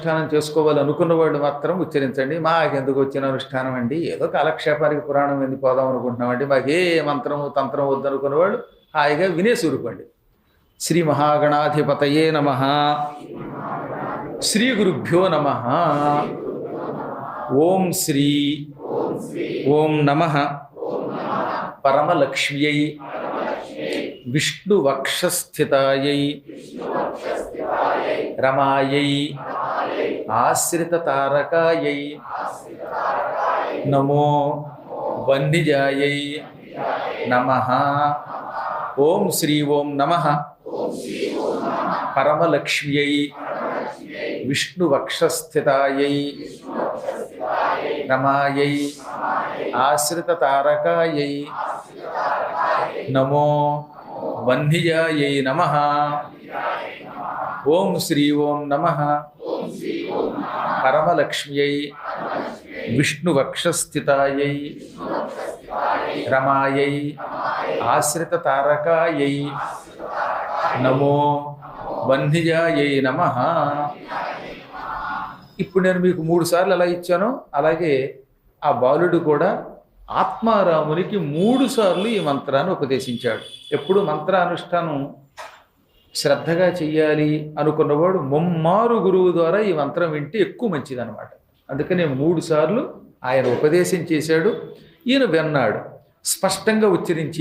అనుష్ఠానం చేసుకోవాలి అనుకున్న వాళ్ళు మాత్రం ఉచ్చరించండి. మాకెందుకు వచ్చిన అనుష్ఠానం అండి, ఏదో కాలక్షేపానికి పురాణం ఎందుకు పోదాం అనుకుంటున్నామండి, మాకు ఏ మంత్రము తంత్రం వద్దనుకున్న వాళ్ళు హాయిగా వినేసి ఊరుకోండి. శ్రీ మహాగణాధిపతయే నమః. శ్రీ గురుభ్యో నమః. ఓం శ్రీ ఓం నమః పరమలక్ష్మ్యై విష్ణువక్షస్థితాయై రమాయై ఆశ్రితతారకాయై నమో వన్నిజాయై నమః. ఓం శ్రీ ఓం నమః పరమలక్ష్మ్యై విష్ణువక్షస్థితాయై రమాయై ఆశ్రితతారకాయై నమో వన్నిజాయై నమః. ఓం శ్రీ ఓం నమః పరమలక్ష్మ్యై విష్ణువక్షస్థితాయై రమాయై ఆశ్రితతారకాయై నమో వన్నిజాయై నమః. ఇప్పుడు నేను మీకు 3 సార్లు ఎలా ఇచ్చానో అలాగే ఆ బాలుడు కూడా ఆత్మారామునికి 3 సార్లు ఈ మంత్రాన్ని ఉపదేశించాడు. ఎప్పుడు మంత్రానుష్ఠానం శ్రద్ధగా చెయ్యాలి అనుకున్నవాడు ముమ్మారు గురువు ద్వారా ఈ మంత్రం వింటే ఎక్కువ మంచిదన్నమాట. అందుకనే 3 సార్లు ఆయన ఉపదేశం చేశాడు. ఈయన విన్నాడు, స్పష్టంగా ఉచ్చరించి